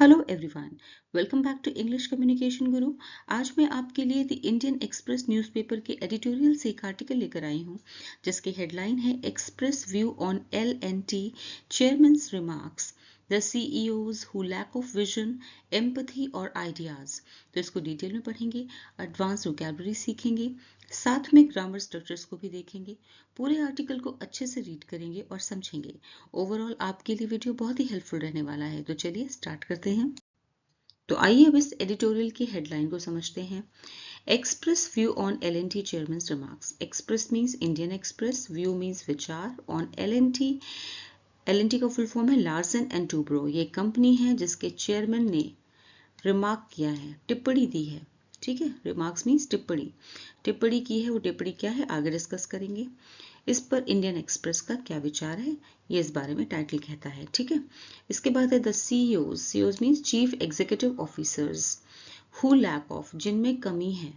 Hello everyone, welcome back to English communication Guru. आज मैं आपके लिए द इंडियन एक्सप्रेस न्यूज़पेपर के एडिटोरियल से एक आर्टिकल लेकर आई हूँ जिसकी हेडलाइन है Express View on L&T chairman's remarks the CEOs who lack of vision, empathy और आइडियाज। तो इसको डिटेल में पढ़ेंगे, एडवांस वोकैबुलरी सीखेंगे, साथ में ग्रामर स्ट्रक्चर्स को भी देखेंगे। पूरे आर्टिकल को अच्छे से रीड करेंगे और समझेंगे। ओवरऑल आपके लिए वीडियो बहुत ही हेल्पफुल रहने वाला है। तो चलिए स्टार्ट करते हैं। तो आइए अब इस एडिटोरियल की हेडलाइन को समझते हैं। Express View on L&T chairman's remarks. Express means Indian express, view means विचार, ऑन L&T। L&T का फुल फॉर्म है लार्सन एंड टूब्रो। ये कंपनी है जिसके चेयरमैन ने रिमार्क किया है, टिप्पणी दी है। ठीक है, रिमार्क्स मीन्स टिप्पणी। टिप्पणी की है, वो टिप्पणी क्या है आगे डिस्कस करेंगे। इस पर इंडियन एक्सप्रेस का क्या विचार है ये इस बारे में टाइटल कहता है। ठीक है, इसके बाद है the CEOs। CEOs means chief executive officers. Who lack of, जिनमें कमी है,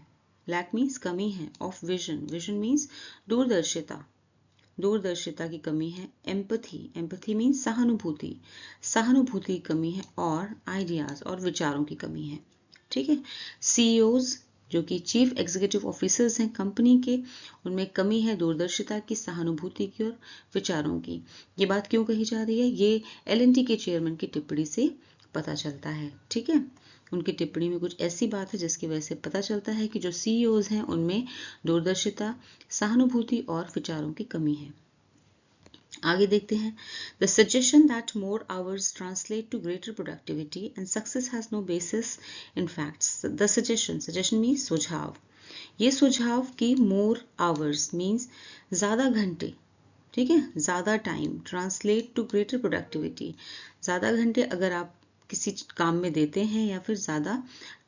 लैक मीन्स कमी है, ऑफ विजन, विजन मीन्स दूरदर्शिता, दूरदर्शिता की कमी है। एम्पथी, एम्पथी मीन्स सहानुभूति, सहानुभूति की कमी है। और आइडियाज, और विचारों की कमी है। ठीक है, CEOs जो कि चीफ एग्जीक्यूटिव ऑफिसर्स हैं कंपनी के, उनमें कमी है दूरदर्शिता की, सहानुभूति की और विचारों की। ये बात क्यों कही जा रही है? ये L&T के चेयरमैन की टिप्पणी से पता चलता है। ठीक है, उनकी टिप्पणी में कुछ ऐसी बात है जिसकी वजह से पता चलता है कि जो CEOs हैं उनमें दूरदर्शिता, सहानुभूति और विचारों की कमी है। आगे देखते हैं। The suggestion that more hours translate to greater productivity and success has no basis in facts. The suggestion means सुझाव। ये सुझाव कि more hours means ज़्यादा घंटे, ठीक है, ज़्यादा time, translate to greater productivity. ज़्यादा घंटे अगर आप किसी काम में देते हैं या फिर ज़्यादा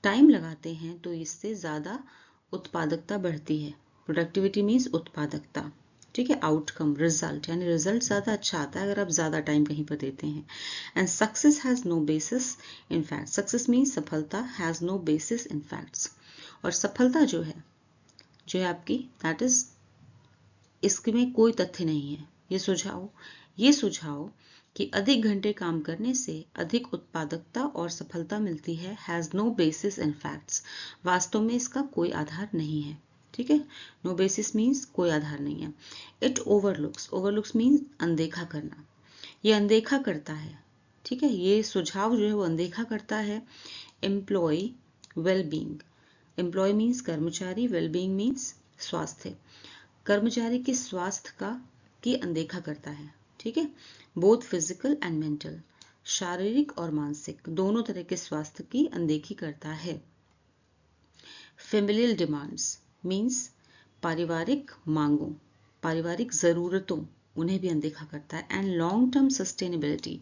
टाइम लगाते हैं तो इससे ज़्यादा उत्पादकता बढ़ती है। प्रोडक्टिविटी मीन्स उत्पादकता। ठीक है, आउटकम, रिजल्ट, यानी रिजल्ट ज़्यादा अच्छा आता है अगर आप ज़्यादा टाइम कहीं पर देते हैं। And success has no basis in fact. Success means सफलता, has no basis in facts. और सफलता जो है आपकी, दैट इज, इसमें कोई तथ्य नहीं है। ये सुझाव कि अधिक घंटे काम करने से अधिक उत्पादकता और सफलता मिलती है, has no basis in facts. वास्तव में इसका कोई आधार नहीं है। ठीक है, नो बेसिस मीन्स कोई आधार नहीं है। इट ओवरलुक्स, ओवरलुक्स मीन्स अनदेखा करना। ये अनदेखा करता है, ठीक है, ये सुझाव जो है वो अनदेखा करता है एम्प्लॉय वेलबींग। एम्प्लॉय मीन्स कर्मचारी, वेलबींग मीन्स स्वास्थ्य, कर्मचारी के स्वास्थ्य की अनदेखा करता है। ठीक है, बोथ फिजिकल एंड मेंटल, शारीरिक और मानसिक दोनों तरह के स्वास्थ्य की अनदेखी करता है। फेमिलियल डिमांड्स मीन्स पारिवारिक मांगों, पारिवारिक जरूरतों, उन्हें भी अनदेखा करता है। And long term sustainability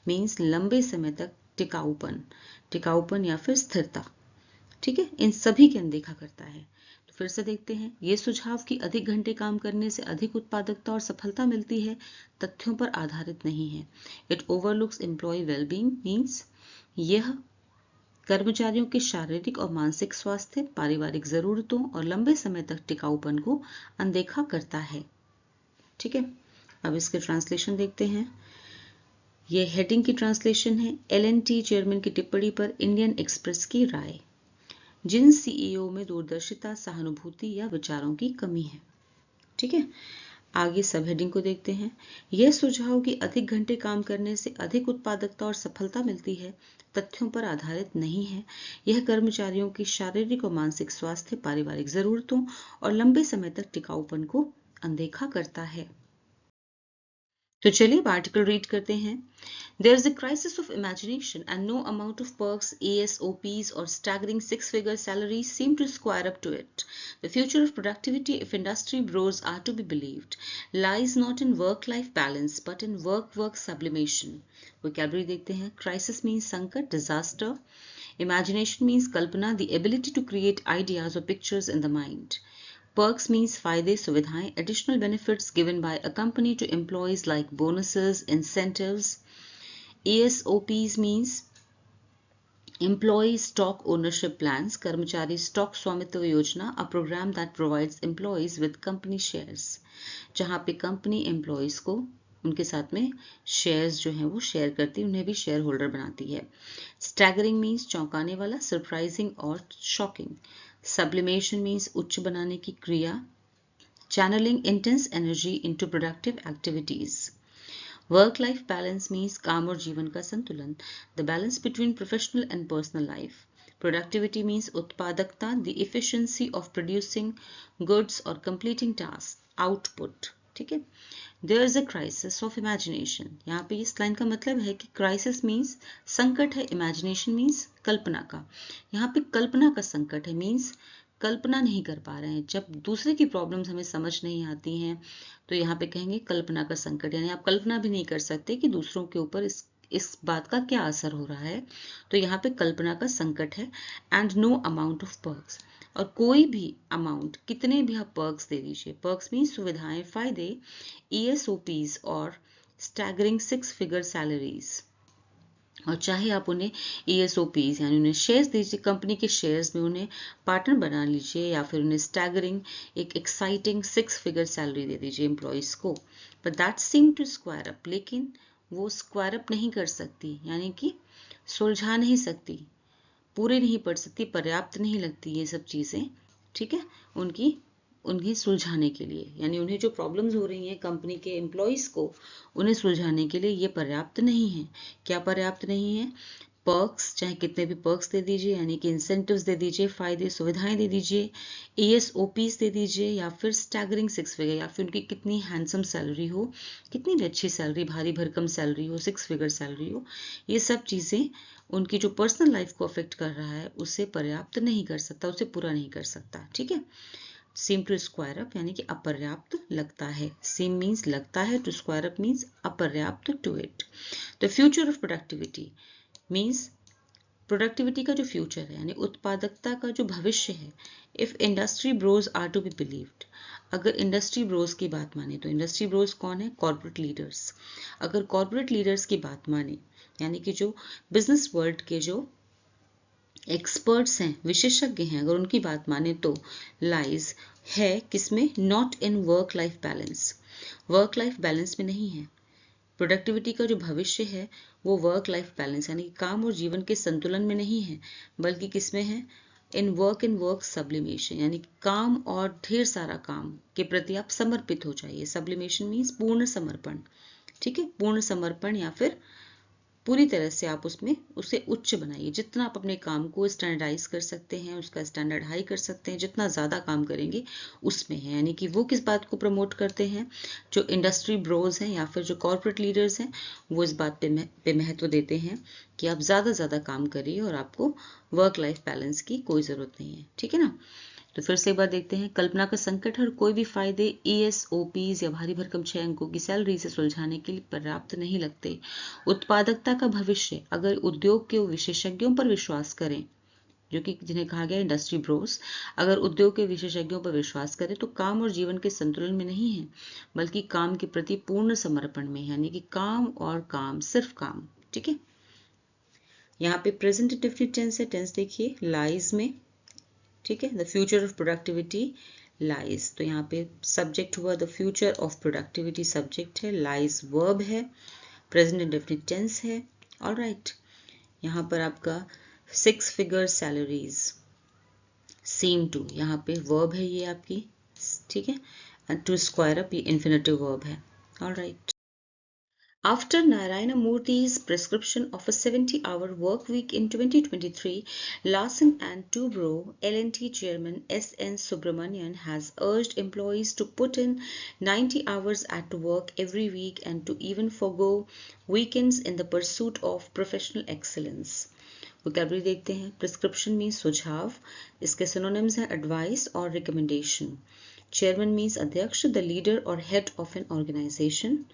means लंबे समय तक टिकाऊपन, टिकाऊपन या फिर स्थिरता। ठीक है, इन सभी की अनदेखा करता है। तो फिर से देखते हैं, ये सुझाव कि अधिक घंटे काम करने से अधिक उत्पादकता और सफलता मिलती है तथ्यों पर आधारित नहीं है। It overlooks employee wellbeing means यह कर्मचारियों के शारीरिक और मानसिक स्वास्थ्य, पारिवारिक जरूरतों और लंबे समय तक टिकाऊपन को अनदेखा करता है। ठीक है, अब इसके ट्रांसलेशन देखते हैं। ये हेडिंग की ट्रांसलेशन है, L&T चेयरमैन की टिप्पणी पर इंडियन एक्सप्रेस की राय। जिन CEO में दूरदर्शिता, सहानुभूति या विचारों की कमी है। ठीक है, आगे सब हेडिंग को देखते हैं। यह सुझाव कि अधिक घंटे काम करने से अधिक उत्पादकता और सफलता मिलती है तथ्यों पर आधारित नहीं है। यह कर्मचारियों की शारीरिक और मानसिक स्वास्थ्य, पारिवारिक जरूरतों और लंबे समय तक टिकाऊपन को अनदेखा करता है। तो चलिए अब आर्टिकल रीड करते हैं। There is a crisis of imagination and no amount of perks, ESOPs or staggering six-figure salaries seem to square up to it. The future of productivity, if industry bros are to be believed, lies not in work-life balance but in work-work sublimation. Vocabulary देखते हैं। Crisis means संकट, disaster. Imagination means Kalpana, the ability to create ideas or pictures in the mind. Perks means फायदे, सुविधाएं, additional benefits given by a company to employees like bonuses, incentives. ESOPs means employee stock ownership plans, कर्मचारी stock स्वामित्व योजना, a program that provides employees with company shares, जहां पे company employees को उनके साथ में शेयर्स जो हैं वो शेयर करती है, उन्हें भी शेयर होल्डर बनाती है। स्टैगरिंग मीन्स चौंकाने वाला, सरप्राइजिंग और शॉकिंग। सब्लिमेशन मीन्स उच्च बनाने की क्रिया। Channeling intense energy into productive activities. Work life balance means काम और जीवन का संतुलन, the balance between professional and personal life. Productivity means उत्पादकता, the efficiency of producing goods और कंप्लीटिंग टास्क, आउटपुट। ठीक है। There is a crisis of imagination, यहाँ पे इस लाइन का मतलब है कि क्राइसिस मीन्स संकट है, इमेजिनेशन मीन्स कल्पना का। यहाँ पे कल्पना का संकट है, मीन्स कल्पना नहीं कर पा रहे हैं। जब दूसरे की प्रॉब्लम्स हमें समझ नहीं आती हैं तो यहाँ पे कहेंगे कल्पना का संकट, यानी आप कल्पना भी नहीं कर सकते कि दूसरों के ऊपर इस बात का क्या असर हो रहा है। तो यहाँ पे कल्पना का संकट है। And no amount of perks, और कोई भी अमाउंट, कितने भी आप पर्क्स दे दीजिए, पर्क्स मीन सुविधाएं, फायदे, ESOPs और स्टैगरिंग 6 फिगर सैलरीज, और चाहे आप उन्हें ESOPs यानी उन्हें शेयर्स दीजिए, कंपनी के शेयर्स में उन्हें पार्टनर बना लीजिए, या फिर उन्हें स्टैगरिंग एक एक्साइटिंग 6 फिगर सैलरी दे दीजिए एम्प्लॉइज को, but that seem to square up, लेकिन वो स्क्वायर अप नहीं कर सकती, यानी कि सुलझा नहीं सकती, पूरी नहीं पड़ सकती, पर्याप्त नहीं लगती ये सब चीज़ें। ठीक है, उन्हें सुलझाने के लिए, यानी उन्हें जो प्रॉब्लम्स हो रही हैं कंपनी के एम्प्लॉइज़ को, उन्हें सुलझाने के लिए ये पर्याप्त नहीं है। क्या पर्याप्त नहीं है? पर्क्स, चाहे कितने भी पर्क्स दे दीजिए, यानी कि इंसेंटिव्स दे दीजिए, फायदे सुविधाएं दे दीजिए, ESOPs दे दीजिए, या फिर स्टैगरिंग 6 फिगर, या फिर उनकी कितनी हैंडसम सैलरी हो, कितनी भी अच्छी सैलरी, भारी भरकम सैलरी हो, 6 फिगर सैलरी हो, ये सब चीज़ें उनकी जो पर्सनल लाइफ को अफेक्ट कर रहा है उसे पर्याप्त नहीं कर सकता, उसे पूरा नहीं कर सकता। ठीक है। सीम टू स्क्वायर अप यानी कि अपर्याप्त लगता है, सीम मीन्स लगता है, टू स्क्वायर अप मीन्स अपर्याप्त to it. The future of productivity means productivity का जो फ्यूचर है, यानी उत्पादकता का जो भविष्य है। If industry bros are to be believed, अगर इंडस्ट्री ब्रोज की बात माने तो इंडस्ट्री ब्रोज कौन है? Corporate leaders. अगर कॉर्पोरेट लीडर्स की बात माने, यानी कि जो बिजनेस वर्ल्ड के जो एक्सपर्ट्स हैं, विशेषज्ञ हैं, अगर उनकी बात माने तो लाइज है किसमें? Not in work life balance, work life balance में नहीं है। प्रोडक्टिविटी का जो भविष्य है वो वर्क लाइफ बैलेंस यानी काम और जीवन के संतुलन में नहीं है, बल्कि किसमें है? इन वर्क सब्लिमेशन, यानी काम और ढेर सारा काम के प्रति आप समर्पित हो जाइए। सब्लिमेशन मीन्स पूर्ण समर्पण। ठीक है, पूर्ण समर्पण, या फिर पूरी तरह से आप उसमें उसे उच्च बनाइए। जितना आप अपने काम को स्टैंडर्डाइज कर सकते हैं, उसका स्टैंडर्ड हाई कर सकते हैं, जितना ज़्यादा काम करेंगे उसमें है। यानी कि वो किस बात को प्रमोट करते हैं? जो इंडस्ट्री ब्रोज हैं या फिर जो कॉर्पोरेट लीडर्स हैं, वो इस बात पे महत्व देते हैं कि आप ज़्यादा से ज़्यादा काम करिए और आपको वर्क लाइफ बैलेंस की कोई ज़रूरत नहीं है। ठीक है ना। तो फिर से एक बार देखते हैं, कल्पना का संकट है और कोई भी फायदे ESOPs या भारी भरकम 6 अंकों की सैलरी से सुलझाने के लिए पर्याप्त नहीं लगते। उत्पादकता का भविष्य, अगर उद्योग के विशेषज्ञों पर विश्वास करें, जो कि जिन्हें कहा गया इंडस्ट्री ब्रोस, अगर उद्योग के विशेषज्ञों पर विश्वास करें तो काम और जीवन के संतुलन में नहीं है, बल्कि काम के प्रति पूर्ण समर्पण में, यानी कि काम और काम, सिर्फ काम। ठीक है। यहाँ पे प्रेजेंट इंडेफिनिट टेंस है, टेंस देखिए लाइज में। ठीक है, the future of productivity lies, तो यहाँ पे सब्जेक्ट हुआ the future of productivity, subject है, लाइज वर्ब है, प्रेजेंट इंडेफिनिट टेंस है। ऑलराइट, यहाँ पर आपका 6 फिगर सैलरीज, सीम टू, यहाँ पे वर्ब है ये आपकी। ठीक है, एंड टू स्क्वायर अप ये इन्फिनेटिव वर्ब है। Alright, after Narayana Murthy's prescription of a 70-hour work week in 2023, Larsen and Toubro L&T chairman S.N. Subramanian has urged employees to put in 90 hours at work every week and to even forgo weekends in the pursuit of professional excellence. Vocabulary देखते हैं। Prescription means सुझाव, इसके synonyms हैं advice और recommendation. Chairman means अध्यक्ष, the leader और head of an organisation.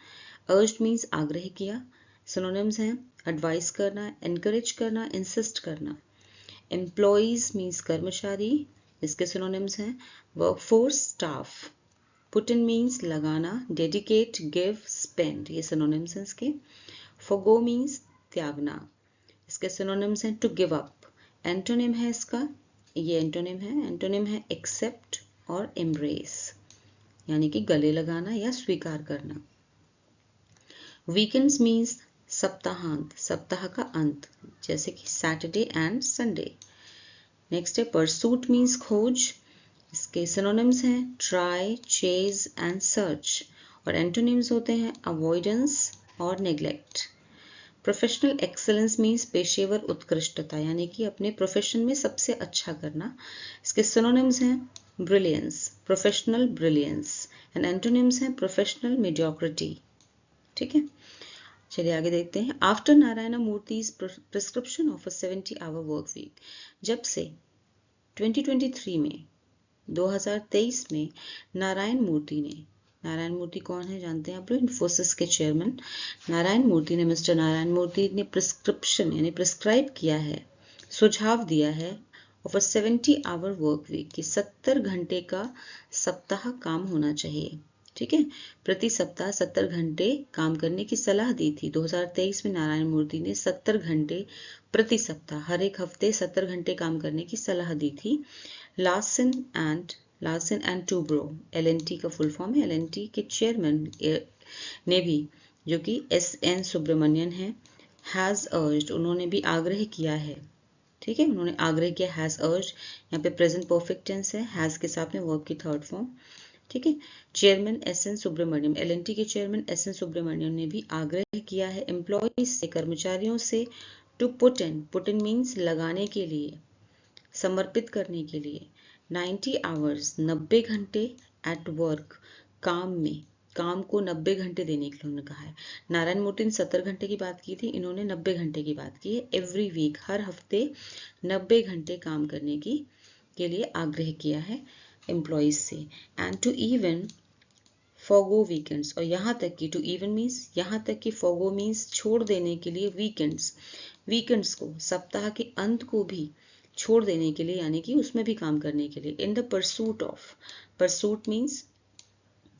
Urged means आग्रह किया। सिनोनिम्स हैं एडवाइस करना, एनकरेज करना, इंसिस्ट करना। एम्प्लॉइज मीन्स कर्मचारी, इसके सिनोनिम्स हैं workforce, staff. Put in means लगाना, डेडिकेट, गिव, स्पेंड, ये सिनोनिम्स हैं इसके। फॉरगो मीन्स त्यागना, इसके सिनोनिम्स हैं टू गिव अप। एंटोनिम है इसका, ये एंटोनिम है एक्सेप्ट और एम्ब्रेस, यानी कि गले लगाना या स्वीकार करना। वीकेंड्स मीन्स सप्ताहांत, सप्ताह का अंत, जैसे कि सैटरडे एंड संडे। नेक्स्ट है परसूट मीन्स खोज, इसके सिनोनिम्स हैं ट्राई, चेज एंड सर्च, और एंटोनिम्स होते हैं अवॉइडेंस और नेग्लेक्ट। प्रोफेशनल एक्सेलेंस मीन्स पेशेवर उत्कृष्टता, यानी कि अपने प्रोफेशन में सबसे अच्छा करना। इसके सिनोनिम्स हैं brilliance, professional brilliance, and antonyms हैं प्रोफेशनल मीडियोक्रिटी। ठीक है, चलिए आगे देखते हैं। After Narayana Murthy's prescription of a 70-hour work week, जब से 2023 में 2023 में नारायण मूर्ति कौन है जानते हैं आप लोग, इन्फोसिस के चेयरमैन नारायण मूर्ति ने, मिस्टर नारायण मूर्ति ने प्रिस्क्रिप्शन यानी प्रिस्क्राइब किया है, सुझाव दिया है of a 70-hour work week की 70 घंटे का सप्ताह काम होना चाहिए। ठीक है, प्रति सप्ताह 70 घंटे काम करने की सलाह दी थी। 2023 में नारायण मूर्ति ने 70 घंटे प्रति सप्ताह, हर एक हफ्ते 70 घंटे काम करने की सलाह दी थी। लार्सन एंड टूब्रो, LNT का फुल फॉर्म है, LNT के चेयरमैन ने भी, जो कि SN सुब्रमण्यन है, हैज अर्ज्ड, उन्होंने भी आग्रह किया है। ठीक है, उन्होंने आग्रह किया, हैज अर्ज्ड, यहाँ पे प्रेजेंट परफेक्ट टेंस है, हैज के साथ में वर्ब की थर्ड फॉर्म। ठीक है, चेयरमैन SN सुब्रमण्यम, LNT के चेयरमैन SN सुब्रमण्यम ने भी आग्रह किया है एम्प्लॉयज से, कर्मचारियों से, टू पुट इन मीन्स लगाने के लिए, समर्पित करने के लिए 90 आवर्स 90 घंटे एट वर्क, काम में, काम को 90 घंटे देने के लिए उन्होंने कहा है। नारायण मूर्ति ने 70 घंटे की बात की थी, इन्होंने 90 घंटे की बात की है। एवरी वीक, हर हफ्ते 90 घंटे काम करने के लिए आग्रह किया है एम्प्लॉयज से। And to even forgo weekends, और यहाँ तक कि, टू इवन मीन्स यहाँ तक कि, फॉरगो मीन्स छोड़ देने के लिए, वीकेंड्स को, सप्ताह के अंत को भी छोड़ देने के लिए, यानी कि उसमें भी काम करने के लिए। इन द परसूट मीन्स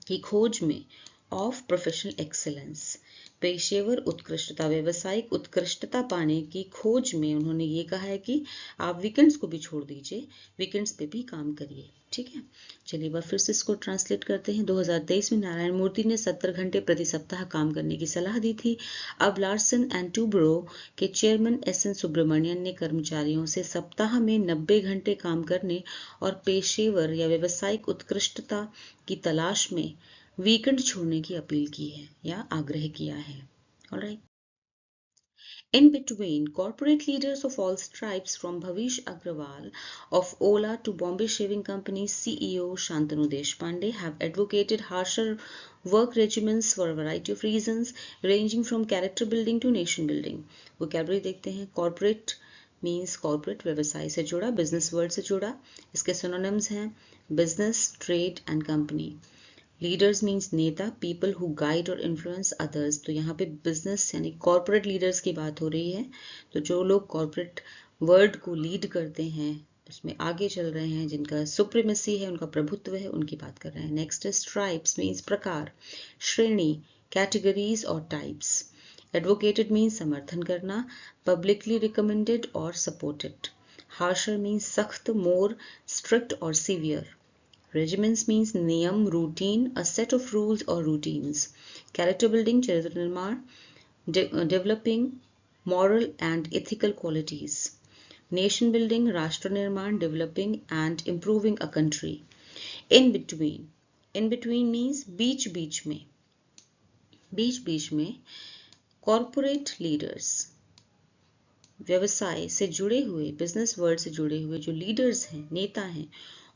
की खोज में, ऑफ प्रोफेशनल एक्सेलेंस, पेशेवर उत्कृष्टता, व्यवसायिक उत्कृष्टता पाने की खोज में उन्होंने ये कहा है कि आप वीकेंड्स को भी छोड़ दीजिए, वीकेंड्स पे भी काम करिए। ठीक है, चलिए एक बार फिर से इसको ट्रांसलेट करते हैं। 2023 में नारायण मूर्ति ने 70 घंटे प्रति सप्ताह काम करने की सलाह दी थी। अब लार्सन एंड टूब्रो के चेयरमैन SN सुब्रमण्यन ने कर्मचारियों से सप्ताह में 90 घंटे काम करने और पेशेवर या व्यवसायिक उत्कृष्टता की तलाश में वीकेंड छोड़ने की अपील की है या आग्रह किया है। Alright, in between, corporate leaders of all stripes from Bhavish Agrawal of Ola to Bombay Shaving Company CEO Shantanu Deshpande have advocated harsher work regimens for a variety of reasons ranging from character building to nation building. Vocabulary देखते हैं। corporate means corporate, व्यवसाय से जुड़ा, business world से जुड़ा। इसके synonyms हैं business, trade and company. Leaders means नेता, पीपल हु गाइड और इन्फ्लुएंस अदर्स, तो यहाँ पे बिजनेस यानी कॉर्पोरेट लीडर्स की बात हो रही है। तो जो लोग कॉर्पोरेट वर्ल्ड को लीड करते हैं, उसमें आगे चल रहे हैं, जिनका सुप्रीमेसी है, उनका प्रभुत्व है, उनकी बात कर रहे हैं। नेक्स्ट है स्ट्राइप्स मीन्स प्रकार, श्रेणी, कैटेगरीज और टाइप्स। एडवोकेटेड मीन्स समर्थन करना, पब्लिकली रिकमेंडेड और सपोर्टेड। हार्शर मीन्स सख्त, मोर स्ट्रिक्ट और सीवियर। Regiments means नियम, routine, a set of rules or routines. Character building, चरित्र निर्माण, developing moral and ethical qualities. Nation building, राष्ट्र निर्माण, developing and improving a country. In between means बीच बीच में corporate leaders, व्यवसाय से जुड़े हुए, बिजनेस वर्ल्ड से जुड़े हुए जो लीडर्स हैं, नेता हैं,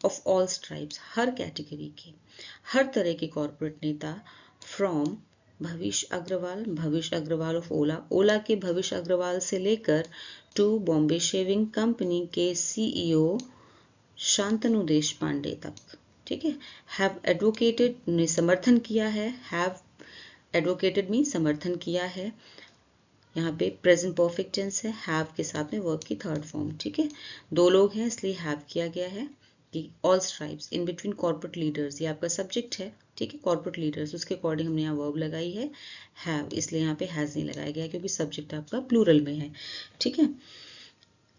of all stripes, her category के, हर तरह के कॉर्पोरेट नेता, फ्रॉम भविश अग्रवाल ऑफ ओला के भविश अग्रवाल से लेकर टू बॉम्बे शेविंग कंपनी के CEO शांतनु देशपांडे तक। ठीक है, हैव एडवोकेटेड ने समर्थन किया है, हैव एडवोकेटेड मीन समर्थन किया है। यहाँ पे प्रेजेंट परफेक्ट टेंस है, हैव के साथ में वर्ब की थर्ड फॉर्म। ठीक है, दो लोग हैं इसलिए हैव किया गया है कि all stripes in between corporate leaders, ये आपका सब्जेक्ट है। ठीक है, कॉर्पोरेट लीडर्स, उसके अकॉर्डिंग हमने यहाँ वर्ब लगाई है हैव, इसलिए यहाँ पे हैज नहीं लगाया गया क्योंकि सब्जेक्ट आपका प्लूरल में है। ठीक है,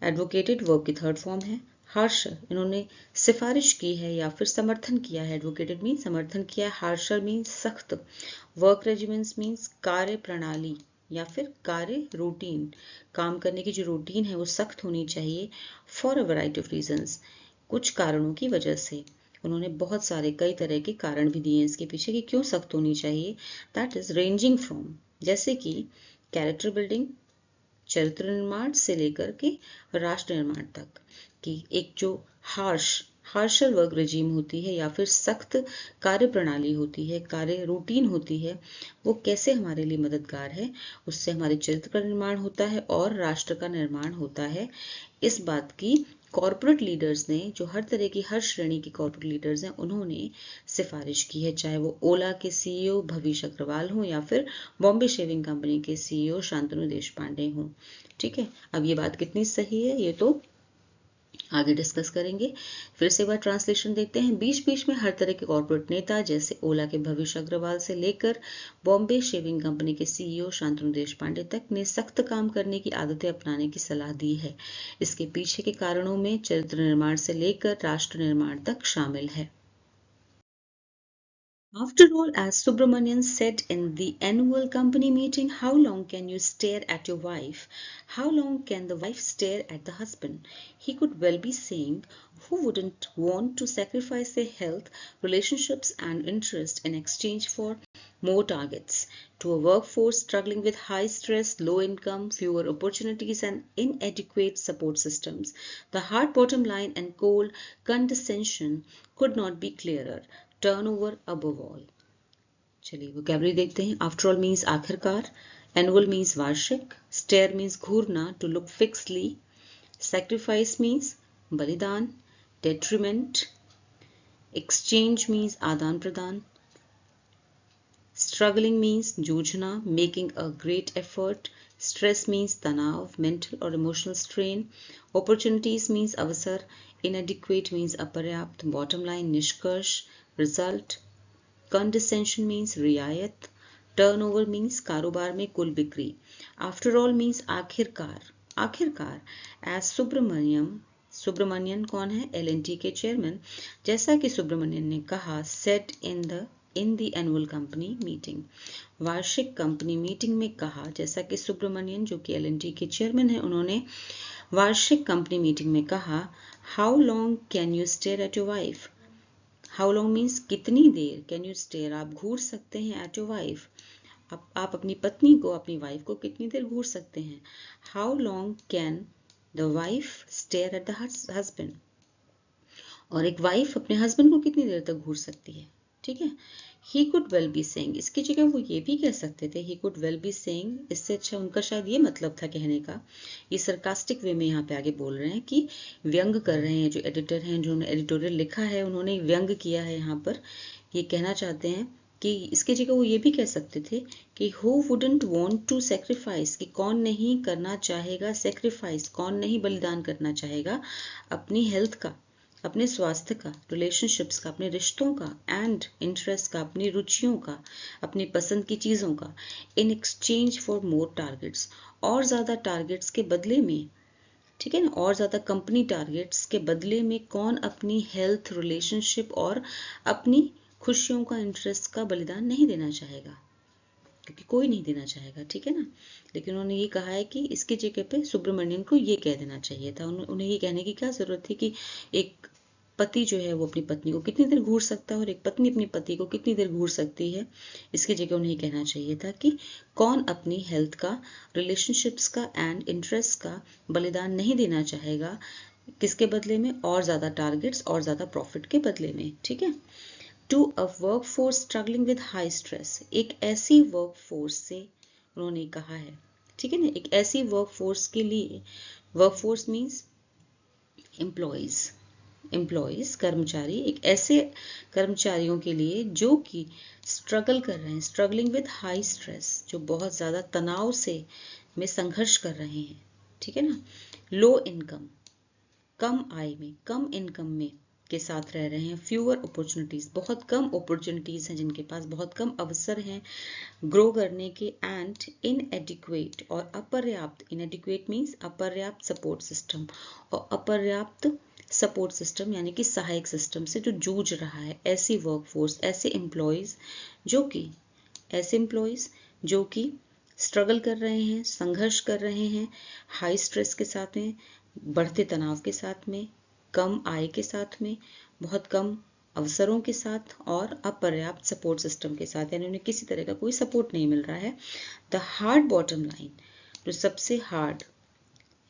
एडवोकेटेड वर्ब की थर्ड फॉर्म है। हार्शर, इन्होंने सिफारिश की है या फिर समर्थन किया है, एडवोकेटेड मीन समर्थन किया है, हार्शर मीन सख्त, वर्क रेजिमेंट्स मीन्स कार्य प्रणाली या फिर कार्य रूटीन, काम करने की जो रूटीन है वो सख्त होनी चाहिए, for a variety of reasons, कुछ कारणों की वजह से। उन्होंने बहुत सारे कई तरह के कारण भी दिए हैं इसके पीछे कि क्यों सख्त होनी चाहिए, दैट इज रेंजिंग फ्रॉम, जैसे कि कैरेक्टर बिल्डिंग, चरित्र निर्माण से लेकर के राष्ट्र निर्माण तक, कि एक जो हार्शर वर्क रेजिम होती है या फिर सख्त कार्य प्रणाली होती है, कार्य रूटीन होती है, वो कैसे हमारे लिए मददगार है, उससे हमारे चरित्र का निर्माण होता है और राष्ट्र का निर्माण होता है। इस बात की कॉरपोरेट लीडर्स ने, जो हर तरह की हर श्रेणी के कॉरपोरेट लीडर्स हैं, उन्होंने सिफारिश की है, चाहे वो ओला के सीईओ भविष अग्रवाल हों या फिर बॉम्बे शेविंग कंपनी के सीईओ शांतनु देशपांडे हों। ठीक है, अब ये बात कितनी सही है ये तो आगे डिस्कस करेंगे। फिर से एक बार ट्रांसलेशन देखते हैं। बीच बीच में हर तरह के कॉर्पोरेट नेता जैसे ओला के भविष अग्रवाल से लेकर बॉम्बे शेविंग कंपनी के सीईओ शांतनु देशपांडे तक ने सख्त काम करने की आदतें अपनाने की सलाह दी है। इसके पीछे के कारणों में चरित्र निर्माण से लेकर राष्ट्र निर्माण तक शामिल है। After all, as Subramanian said in the annual company meeting, how long can you stare at your wife? How long can the wife stare at the husband? He could well be saying, who wouldn't want to sacrifice their health, relationships, and interest in exchange for more targets? To a workforce struggling with high stress, low income, fewer opportunities, and inadequate support systems, the hard bottom line and cold condescension could not be clearer. Turnover above all. चलिए vocabulary देखते हैं। After all means आखिरकार, annual means वार्षिक, stare means घूरना, to look fixedly, sacrifice means बलिदान, detriment, exchange means आदान प्रदान, struggling means जूझना, making a great effort, stress means तनाव, मेंटल और इमोशनल स्ट्रेन, अपॉर्चुनिटीज मीन्स अवसर, इनएडिक्वेट मीन्स अपर्याप्त, बॉटम लाइन निष्कर्ष, रिजल्ट, कंडेसेंशन मीन्स रियायत, टर्नओवर मीन्स कारोबार में कुल बिक्री, आफ्टर ऑल मीन्स आखिरकार, आखिरकार, एज सुब्रमण्यन कौन है, LNT के चेयरमैन, जैसा कि सुब्रमण्यन ने कहा, set in the annual company meeting, वार्षिक कंपनी मीटिंग में कहा, जैसा कि सुब्रमण्यन जो कि LNT के चेयरमैन है, उन्होंने वार्षिक कंपनी मीटिंग में कहा, how long can you stare at your wife, how long means कितनी देर, कैन यू स्टेयर आप घूर सकते हैं, एट योर वाइफ आप अपनी पत्नी को, अपनी वाइफ को कितनी देर घूर सकते हैं, how long can the wife stare at the husband, और एक वाइफ अपने हस्बैंड को कितनी देर तक घूर सकती है। ठीक है, he could well be saying, इसकी जगह वो ये भी कह सकते थे, he could well be saying, इससे अच्छा उनका शायद ये मतलब था कहने का, ये सरकास्टिक वे में यहाँ पे आगे बोल रहे हैं कि व्यंग कर रहे हैं, जो एडिटर हैं, जिन्होंने एडिटोरियल लिखा है, उन्होंने व्यंग किया है यहाँ पर, ये कहना चाहते हैं कि इसकी जगह वो ये भी कह सकते थे कि who wouldn't want to sacrifice, कि कौन नहीं करना चाहेगा सैक्रिफाइस, कौन नहीं बलिदान करना चाहेगा अपनी हेल्थ का, अपने स्वास्थ्य का, रिलेशनशिप्स का, अपने रिश्तों का, एंड इंटरेस्ट का, अपनी रुचियों का, अपनी पसंद की चीज़ों का, in exchange for more targets, और ज़्यादा टारगेट्स के बदले में, ठीक है ना, और ज़्यादा कंपनी टारगेट्स के बदले में कौन अपनी हेल्थ, रिलेशनशिप और अपनी खुशियों का, इंटरेस्ट का बलिदान नहीं देना चाहेगा, क्योंकि कोई नहीं देना चाहेगा। ठीक है ना, लेकिन उन्होंने ये कहा है कि इसकी जगह पे सुब्रमण्यन को ये कह देना चाहिए था, उन्हें ये कहने की क्या जरूरत थी कि एक पति जो है वो अपनी पत्नी को कितनी देर घूर सकता है और एक पत्नी अपनी पति को कितनी देर घूर सकती है। इसकी जगह उन्हें कहना चाहिए था कि कौन अपनी हेल्थ का, रिलेशनशिप्स का एंड इंटरेस्ट का बलिदान नहीं देना चाहेगा, किसके बदले में, और ज़्यादा टारगेट्स और ज़्यादा प्रॉफिट के बदले में। ठीक है, to a workforce struggling with high stress, एक ऐसी वर्क फोर्स से उन्होंने कहा है, ठीक है ना, एक ऐसी वर्क फोर्स के लिए, वर्क फोर्स मीन्स एम्प्लॉयज कर्मचारी, एक ऐसे कर्मचारियों के लिए जो कि स्ट्रगल कर रहे हैं, स्ट्रगलिंग विद हाई स्ट्रेस, जो बहुत ज़्यादा तनाव से में संघर्ष कर रहे हैं। ठीक है ना, लो इनकम, कम आय में, कम इनकम में के साथ रह रहे हैं, फ्यूअर अपॉर्चुनिटीज, बहुत कम अपॉर्चुनिटीज हैं जिनके पास, बहुत कम अवसर हैं ग्रो करने के, एंड इनएडिक्वेट और अपर्याप्त, इनएडिक्वेट मीन्स अपर्याप्त सपोर्ट सिस्टम, और अपर्याप्त सपोर्ट सिस्टम यानी कि सहायक सिस्टम से जो जूझ रहा है, ऐसी वर्कफोर्स, ऐसे एम्प्लॉयज जो कि स्ट्रगल कर रहे हैं, संघर्ष कर रहे हैं, हाई स्ट्रेस के साथ में, बढ़ते तनाव के साथ में, कम आय के साथ में, बहुत कम अवसरों के साथ और अपर्याप्त सपोर्ट सिस्टम के साथ, यानी उन्हें किसी तरह का कोई सपोर्ट नहीं मिल रहा है। द हार्ड बॉटम लाइन, जो सबसे हार्ड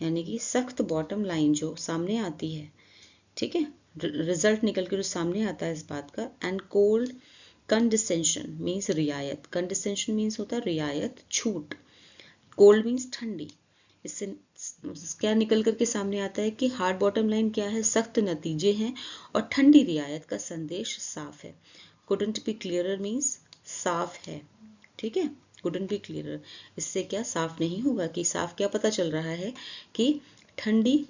यानी कि सख्त बॉटम लाइन जो सामने आती है, ठीक है, रिजल्ट निकल के जो सामने आता है इस बात का। एंड कोल्ड कंडिसेंशन मीन्स रियायत, कंडिसेंशन मीन्स होता है रियायत, छूट। कोल्ड मीन्स ठंडी। इससे क्या निकल करके सामने आता है कि हार्ड बॉटम लाइन क्या है, सख्त नतीजे हैं और ठंडी रियायत का संदेश साफ है। कुडंट बी क्लियरर मीन्स साफ है, ठीक है, कुडंट बी क्लियरर। इससे क्या साफ नहीं होगा कि साफ क्या पता चल रहा है कि ठंडी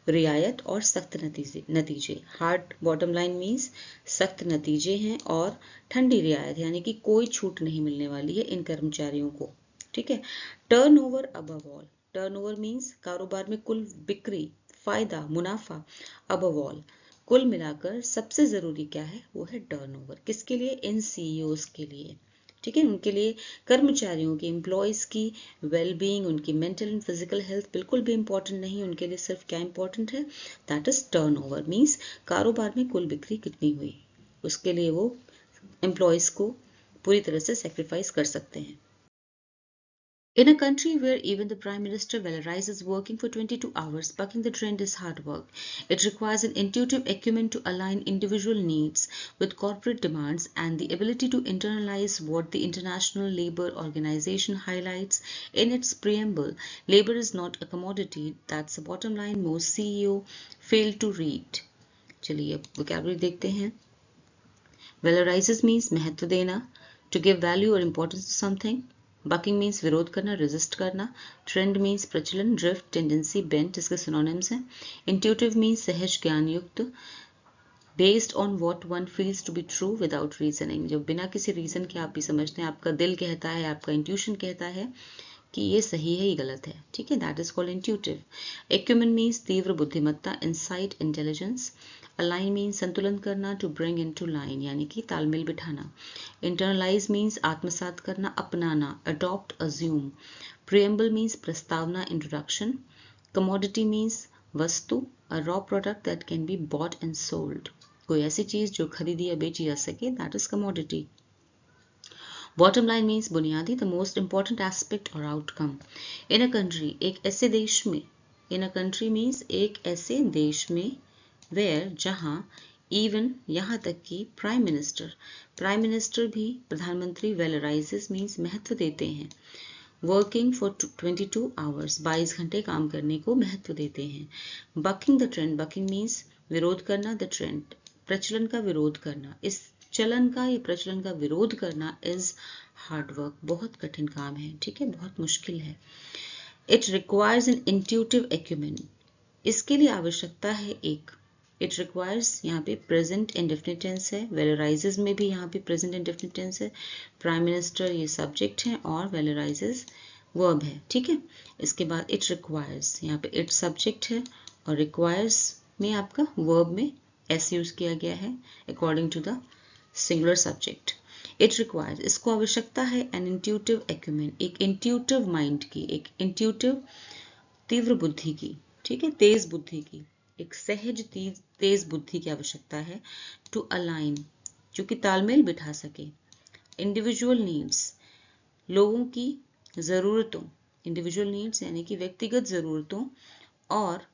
रियायत और सख्त नतीजे। हार्ड बॉटम लाइन मीन्स सख्त नतीजे हैं और ठंडी रियायत यानी कि कोई छूट नहीं मिलने वाली है इन कर्मचारियों को, ठीक है। Turnover above all, turnover means कारोबार में कुल बिक्री, फायदा, मुनाफा। अबव ऑल कुल मिलाकर सबसे जरूरी क्या है, वो है टर्नओवर। किसके लिए, इन सीईओज के लिए, ठीक है, उनके लिए कर्मचारियों की, एम्प्लॉयज की वेलबींग, उनकी मेंटल एंड फिजिकल हेल्थ बिल्कुल भी इंपॉर्टेंट नहीं, उनके लिए सिर्फ क्या इंपॉर्टेंट है, दैट इज टर्नओवर मीन्स कारोबार में कुल बिक्री कितनी हुई, उसके लिए वो एम्प्लॉयज को पूरी तरह से सेक्रीफाइस कर सकते हैं। In a country where even the Prime Minister valorizes working for 22 hours, bucking the trend is hard work. It requires an intuitive acumen to align individual needs with corporate demands and the ability to internalize what the International Labour Organization highlights in its preamble. Labour is not a commodity. That's the bottom line most CEO fail to read. चलिए अब vocabulary देखते हैं। Valorizes means महत्व देना, to give value or importance to something. Bucking means विरोध करना, resist करना। Trend means प्रचलन, ड्रिफ्ट, टेंडेंसी, बेंट, इसके सिनोनिम्स हैं। इंट्यूटिव मीन्स सहज ज्ञान युक्त, based on what one feels to be true without reasoning, जो बिना किसी रीजन के आप भी समझते हैं, आपका दिल कहता है, आपका इंट्यूशन कहता है कि ये सही है, ये गलत है, ठीक है, that is called intuitive. Acumen means तीव्र बुद्धिमत्ता, इंसाइट, इंटेलिजेंस। अलाइन मीन्स संतुलन करना, टू ब्रिंग इनटू लाइन यानी कि तालमेल बिठाना। इंटरनलाइज मीन्स आत्मसात करना, अपनाना, अडॉप्ट, अज्यूम। प्रिएम्बल मीन्स प्रस्तावना, इंट्रोडक्शन। कमोडिटी मीन्स वस्तु, a raw product that can be bought and sold, कोई ऐसी चीज जो खरीदी या बेची जा सके, that is commodity. Bottom line means बुनियादी, द मोस्ट इंपॉर्टेंट एस्पेक्ट और आउटकम। इन अ कंट्री, एक ऐसे देश में, इन अ कंट्री मीन्स एक ऐसे देश में, वेयर जहां, इवन यहाँ तक कि प्राइम मिनिस्टर भी, प्रधानमंत्री, वेलराइजेस मीन्स महत्व देते हैं, वर्किंग फॉर 22 आवर्स 22 घंटे काम करने को महत्व देते हैं। Baking the trend, baking means विरोध करना, द ट्रेंड प्रचलन का विरोध करना, इस चलन का या प्रचलन का विरोध करना इज हार्ड वर्क, बहुत कठिन काम है, ठीक है, बहुत मुश्किल है। It requires N intuitive acumen, इसके लिए आवश्यकता है एक, इट रिक्वायर्स यहाँ पे प्रेजेंट इंडेफिनिट टेंस है, वेलराइजेस में भी यहाँ पे प्रेजेंट इंडेफिनिट टेंस है, प्राइम मिनिस्टर ये सब्जेक्ट है और वेलराइजेस वर्ब है, ठीक है। इसके बाद इट रिक्वायर्स, यहाँ पे इट सब्जेक्ट है और रिक्वायर्स में आपका वर्ब में एस यूज किया गया है according to the singular subject. It requires, इसको आवश्यकता है एन इंट्यूटिव एक्यूमेन, एक इंट्यूटिव माइंड की, एक इंट्यूटिव तीव्र बुद्धि की, ठीक है, तेज बुद्धि की, एक सहज तेज बुद्धि की आवश्यकता है। टू अलाइन, जो कि तालमेल बिठा सके। इंडिविजुअल नीड्स, लोगों की जरूरतों, इंडिविजुअल नीड्स यानी कि व्यक्तिगत जरूरतों, और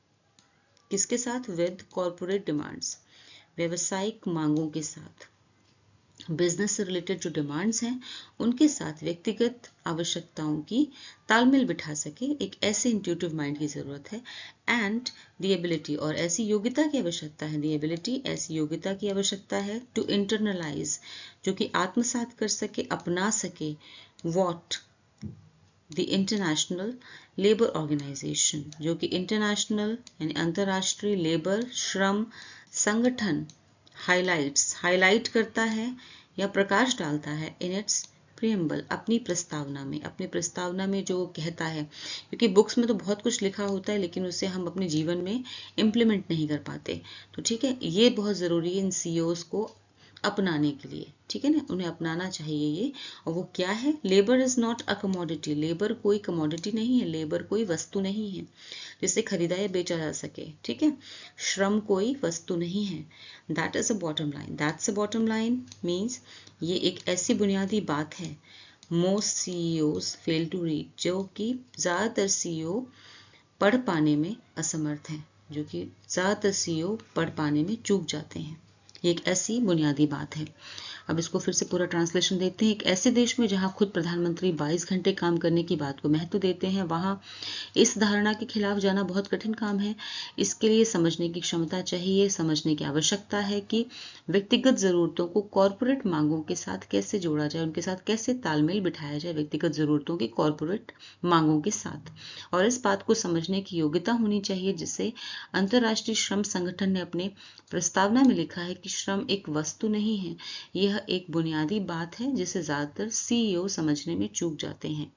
किसके साथ, विद कॉर्पोरेट डिमांड्स, व्यवसायिक मांगों के साथ, बिजनेस से रिलेटेड जो डिमांड्स हैं उनके साथ व्यक्तिगत आवश्यकताओं की तालमेल बिठा सके, एक ऐसे इंट्यूटिव माइंड की जरूरत है। एंड द एबिलिटी, और ऐसी योग्यता की आवश्यकता है, द एबिलिटी ऐसी योग्यता की आवश्यकता है। टू इंटरनलाइज, जो कि आत्मसात कर सके, अपना सके, what the International Labour Organization, जो कि इंटरनेशनल यानी अंतर्राष्ट्रीय लेबर श्रम संगठन हाइलाइट करता है या प्रकाश डालता है इन इट्स प्रियम्बल, अपनी प्रस्तावना में जो कहता है, क्योंकि बुक्स में तो बहुत कुछ लिखा होता है लेकिन उसे हम अपने जीवन में इम्प्लीमेंट नहीं कर पाते, तो ठीक है, ये बहुत ज़रूरी है इन सीईओज को अपनाने के लिए, ठीक है ना, उन्हें अपनाना चाहिए ये। और वो क्या है, labour is not a commodity, labour कोई कमोडिटी नहीं है, लेबर कोई वस्तु नहीं है जिसे खरीदा या बेचा जा सके, ठीक है, श्रम कोई वस्तु नहीं है। That is a bottom line, that's a bottom line means ये एक ऐसी बुनियादी बात है most CEOs fail to read, जो कि ज़्यादातर सीईओ पढ़ पाने में असमर्थ हैं, जो कि ज़्यादातर सीईओ पढ़ पाने में चूक जाते हैं। ये एक ऐसी बुनियादी बात है। अब इसको फिर से पूरा ट्रांसलेशन देखते हैं। एक ऐसे देश में जहां खुद प्रधानमंत्री 22 घंटे काम करने की बात को महत्व देते हैं, वहां इस धारणा के खिलाफ जाना बहुत कठिन काम है। इसके लिए समझने की क्षमता चाहिए, समझने की आवश्यकता है कि व्यक्तिगत ज़रूरतों को कॉरपोरेट मांगों के साथ कैसे जोड़ा जाए, उनके साथ कैसे तालमेल बिठाया जाए, व्यक्तिगत ज़रूरतों की कॉरपोरेट मांगों के साथ। और इस बात को समझने की योग्यता होनी चाहिए जिसे अंतर्राष्ट्रीय श्रम संगठन ने अपने प्रस्तावना में लिखा है कि श्रम एक वस्तु नहीं है। यह एक बुनियादी बात है जिसे ज़्यादातर सीईओ समझने में चूक जाते हैं।